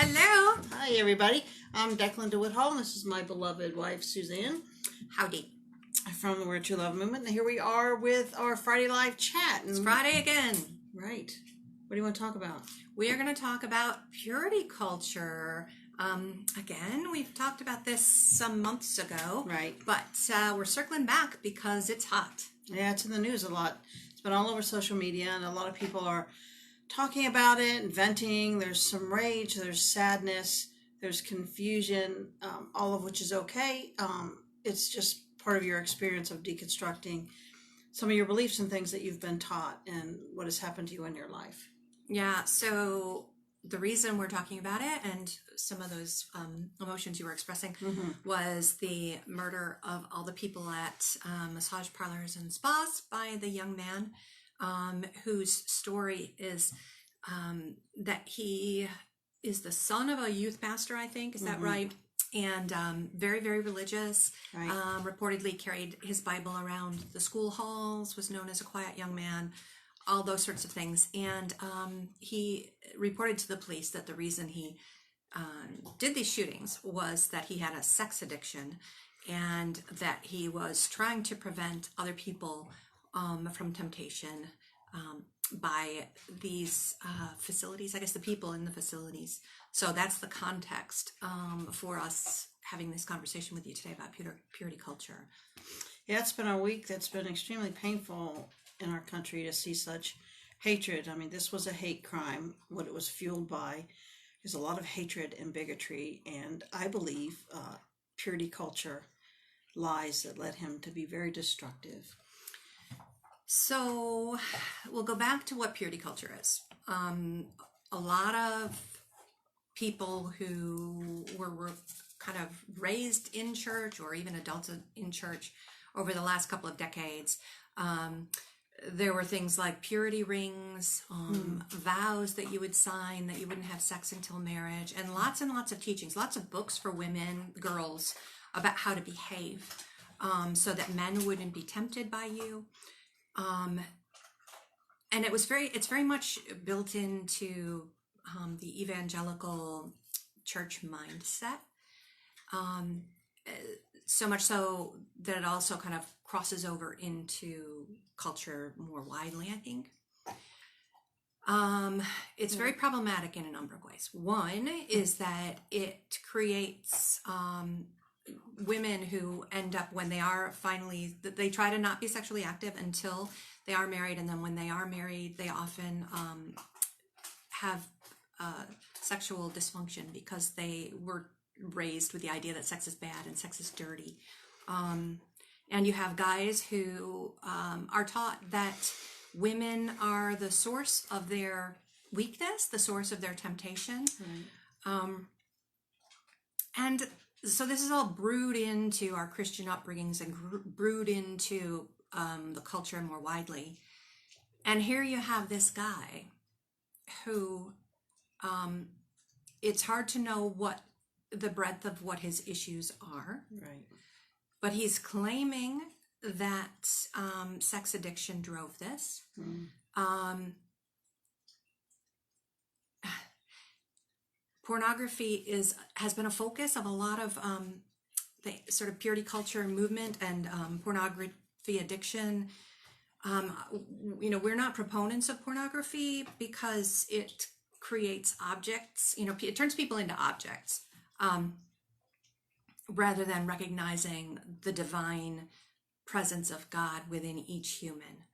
Hello. Hi, everybody. I'm Declan DeWitt Hall, and this is my beloved wife, Suzanne, Howdy. from the Word to Love movement. And here we are with our Friday Live chat. It's Friday again. Right. What do you want to talk about? We are going to talk about purity culture. Again, we've talked about this some months ago. Right. But we're circling back because it's hot. Yeah, it's in the news a lot. It's been all over social media, and a lot of people are talking about it and venting. There's some rage, there's sadness, there's confusion, all of which is okay. It's just part of your experience of deconstructing some of your beliefs and things that you've been taught and what has happened to you in your life. Yeah, so the reason we're talking about it and some of those emotions you were expressing was the murder of all the people at massage parlors and spas by the young man whose story is that he is the son of a youth pastor, I think. Is that right? And very, very religious. Right. Reportedly carried his Bible around the school halls, was known as a quiet young man, all those sorts of things. And he reported to the police that the reason he did these shootings was that he had a sex addiction and that he was trying to prevent other people from temptation by these facilities, I guess the people in the facilities. So that's the context for us having this conversation with you today about purity culture. Yeah, it's been a week that's been extremely painful in our country to see such hatred. I mean, this was a hate crime. What it was fueled by is a lot of hatred and bigotry, and I believe purity culture lies that led him to be very destructive. So we'll go back to what purity culture is. A lot of people who were kind of raised in church or even adults in church over the last couple of decades, there were things like purity rings, vows that you would sign that you wouldn't have sex until marriage, and lots of teachings, lots of books for women, girls, about how to behave so that men wouldn't be tempted by you. And it's very much built into the evangelical church mindset. So much so that it also kind of crosses over into culture more widely, I think. It's very problematic in a number of ways. One is that it creates women who end up, when they are finally, they try to not be sexually active until they are married, and then when they are married, they often have sexual dysfunction because they were raised with the idea that sex is bad and sex is dirty. And you have guys who are taught that women are the source of their weakness, the source of their temptation. And so this is all brewed into our Christian upbringings and brewed into the culture more widely. And here you have this guy who it's hard to know what the breadth of what his issues are. Right. But he's claiming that sex addiction drove this. Pornography has been a focus of a lot of the sort of purity culture movement and pornography addiction. We're not proponents of pornography because it creates objects. It turns people into objects rather than recognizing the divine presence of God within each human.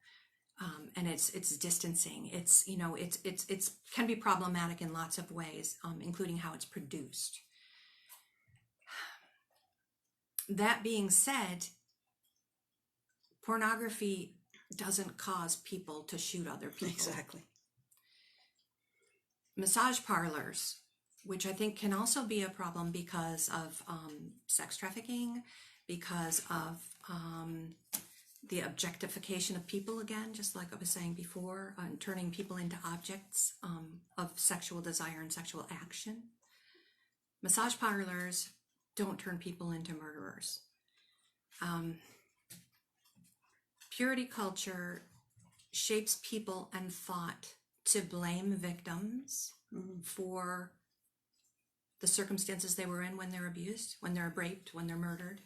And it's distancing. It's can be problematic in lots of ways, including how it's produced. That being said, pornography doesn't cause people to shoot other people. Exactly. Massage parlors, which I think can also be a problem because of sex trafficking, because of the objectification of people, again, just like I was saying before, turning people into objects of sexual desire and sexual action. Massage parlors don't turn people into murderers. Purity culture shapes people and thought to blame victims for the circumstances they were in when they're abused, when they're raped, when they're murdered,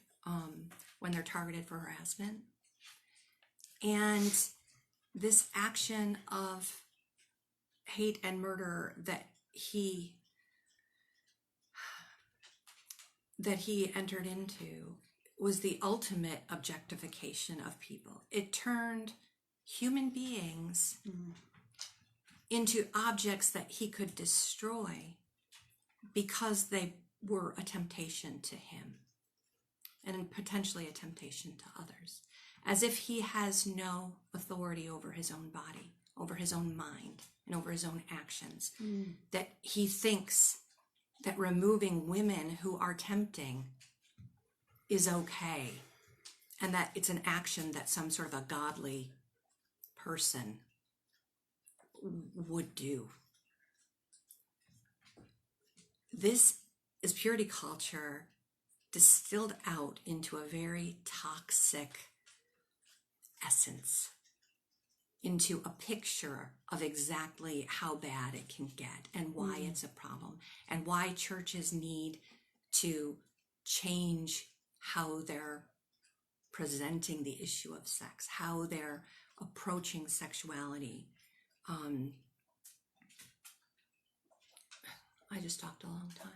when they're targeted for harassment. And this action of hate and murder that he entered into was the ultimate objectification of people. It turned human beings into objects that he could destroy because they were a temptation to him and potentially a temptation to others, as if he has no authority over his own body, over his own mind, and over his own actions, that he thinks that removing women who are tempting is okay, and that it's an action that some sort of a godly person would do. This is purity culture distilled out into a very toxic essence, into a picture of exactly how bad it can get and why it's a problem, and why churches need to change how they're presenting the issue of sex, how they're approaching sexuality. I just talked a long time.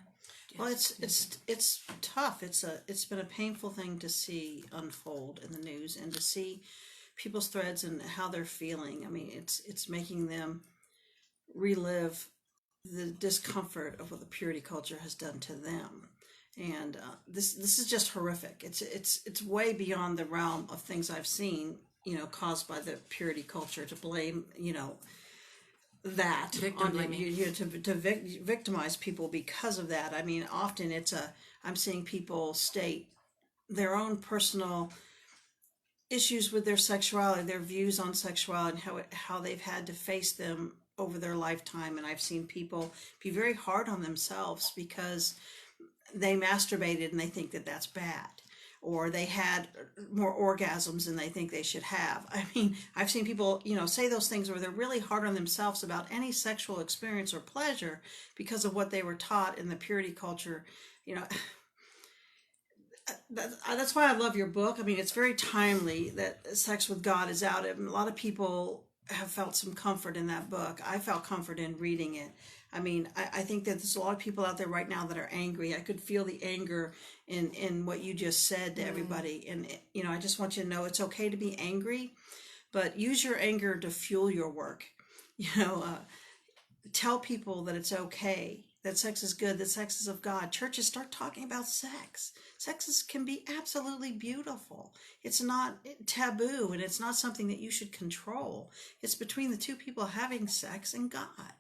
Well, it's tough. It's been a painful thing to see unfold in the news, and to see people's threads and how they're feeling. I mean, it's making them relive the discomfort of what the purity culture has done to them. And this is just horrific. It's way beyond the realm of things I've seen, caused by the purity culture, to blame, that to victimize people because of that. I mean, often I'm seeing people state their own personal issues with their sexuality, their views on sexuality, and how they've had to face them over their lifetime. And I've seen people be very hard on themselves because they masturbated and they think that that's bad, or they had more orgasms than they think they should have. I mean, I've seen people, say those things where they're really hard on themselves about any sexual experience or pleasure because of what they were taught in the purity culture. That's why I love your book. I mean, it's very timely that Sex with God is out. A lot of people have felt some comfort in that book. I felt comfort in reading it. I mean, I think that there's a lot of people out there right now that are angry. I could feel the anger in what you just said to everybody. And, I just want you to know it's okay to be angry, but use your anger to fuel your work. Tell people that it's okay, that sex is good, that sex is of God. Churches, start talking about sex. Sex can be absolutely beautiful. It's not taboo, and it's not something that you should control. It's between the two people having sex and God.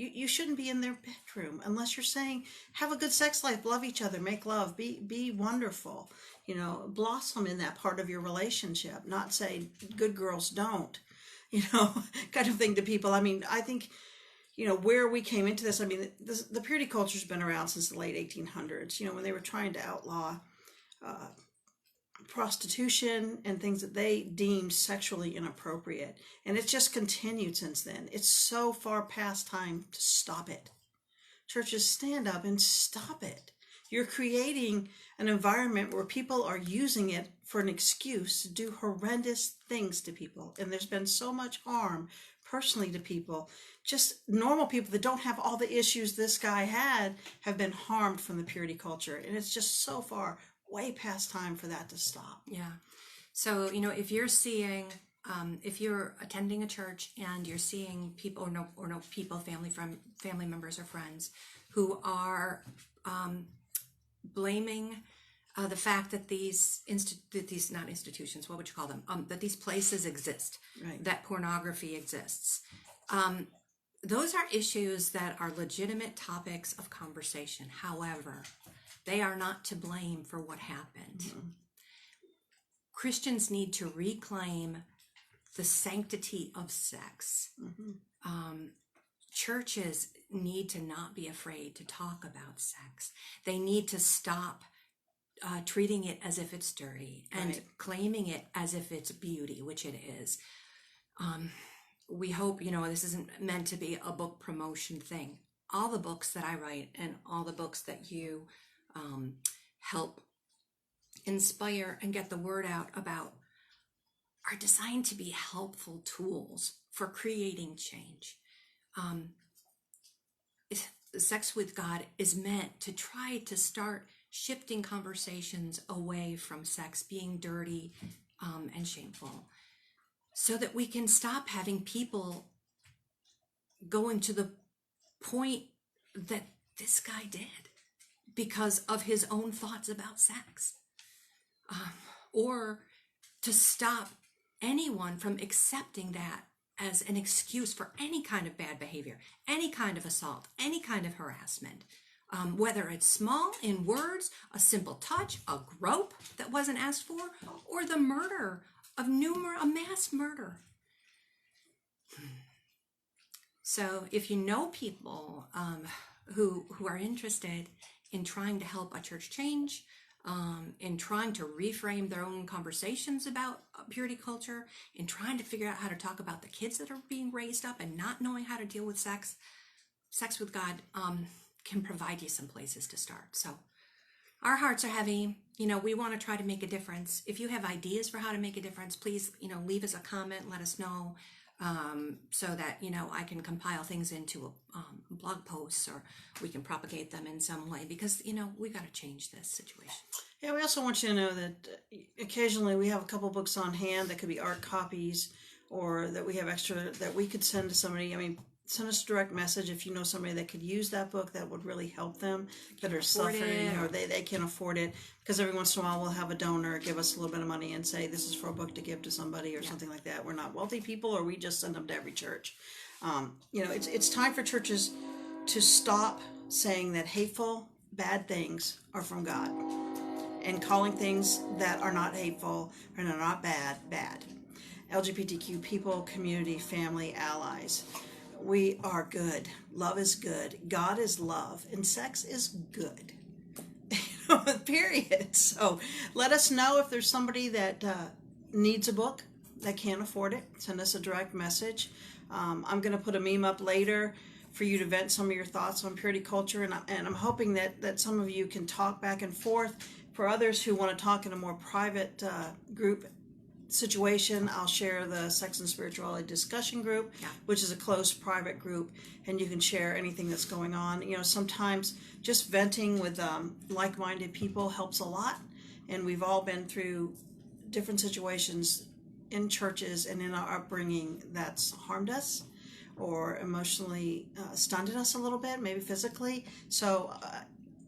You shouldn't be in their bedroom unless you're saying, have a good sex life, love each other, make love, be wonderful. Blossom in that part of your relationship, not say good girls don't, kind of thing to people. I mean, I think, where we came into this, I mean, the purity culture's been around since the late 1800s, when they were trying to outlaw prostitution and things that they deemed sexually inappropriate. And it's just continued since then. It's so far past time to stop it. Churches, stand up and stop it. You're creating an environment where people are using it for an excuse to do horrendous things to people. And there's been so much harm personally to people. Just normal people that don't have all the issues this guy had have been harmed from the purity culture. And it's just so far way past time for that to stop. Yeah. So, if you're seeing, if you're attending a church and you're seeing people or no people, family members or friends who are blaming the fact that these not institutions, what would you call them? That these places exist, right, that pornography exists. Those are issues that are legitimate topics of conversation. However, they are not to blame for what happened. Mm-hmm. Christians need to reclaim the sanctity of sex. Mm-hmm. Churches need to not be afraid to talk about sex. They need to stop treating it as if it's dirty and right, claiming it as if it's beauty, which it is. We hope, this isn't meant to be a book promotion thing. all the books that I write and all the books that you help inspire and get the word out about are designed to be helpful tools for creating change. Sex with God is meant to try to start shifting conversations away from sex being dirty and shameful, so that we can stop having people going to the point that this guy did because of his own thoughts about sex, or to stop anyone from accepting that as an excuse for any kind of bad behavior, any kind of assault, any kind of harassment, whether it's small in words, a simple touch, a grope that wasn't asked for, or the murder of a mass murder. So if you know people who are interested in trying to help a church change, in trying to reframe their own conversations about purity culture, in trying to figure out how to talk about the kids that are being raised up and not knowing how to deal with sex with God can provide you some places to start. So our hearts are heavy. We want to try to make a difference. If you have ideas for how to make a difference, please, leave us a comment, let us know, so that, I can compile things into a blog posts, or we can propagate them in some way, because, we got to change this situation. Yeah, we also want you to know that occasionally we have a couple books on hand that could be art copies, or that we have extra that we could send to somebody. I mean, send us a direct message if you know somebody that could use that book that would really help them, that are suffering, or they can't afford it. Because every once in a while we'll have a donor give us a little bit of money and say this is for a book to give to somebody, or something like that. We're not wealthy people, or we just send them to every church. It's time for churches to stop saying that hateful, bad things are from God, and calling things that are not hateful and are not bad. LGBTQ people, community, family, allies. We are good. Love is good. God is love. And sex is good. Period. So let us know if there's somebody that needs a book that can't afford it. Send us a direct message. I'm going to put a meme up later for you to vent some of your thoughts on purity culture. And I'm hoping that some of you can talk back and forth. For others who want to talk in a more private group situation, I'll share the Sex and Spirituality discussion group, which is a closed private group, and you can share anything that's going on. Sometimes just venting with like-minded people helps a lot, and we've all been through different situations in churches and in our upbringing that's harmed us or emotionally stunted us a little bit, maybe physically. So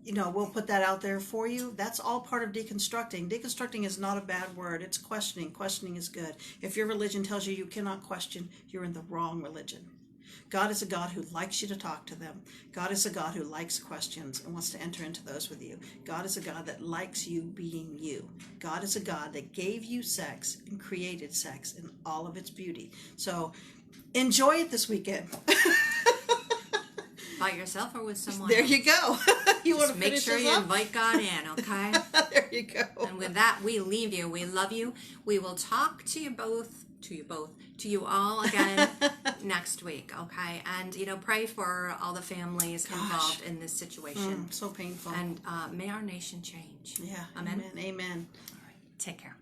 we'll put that out there for you. That's all part of deconstructing. Deconstructing is not a bad word. It's questioning. Questioning is good. If your religion tells you cannot question, you're in the wrong religion. God is a God who likes you to talk to them. God is a God who likes questions and wants to enter into those with you. God is a God that likes you being you. God is a God that gave you sex and created sex in all of its beauty. So enjoy it this weekend. By yourself or with someone There else. you go. You want to make sure you invite God in, okay? There you go. And with that, we leave you. We love you. We will talk to you all again next week, okay? And, pray for all the families involved in this situation. So painful. And may our nation change. Yeah. Amen. Amen. All right. Take care.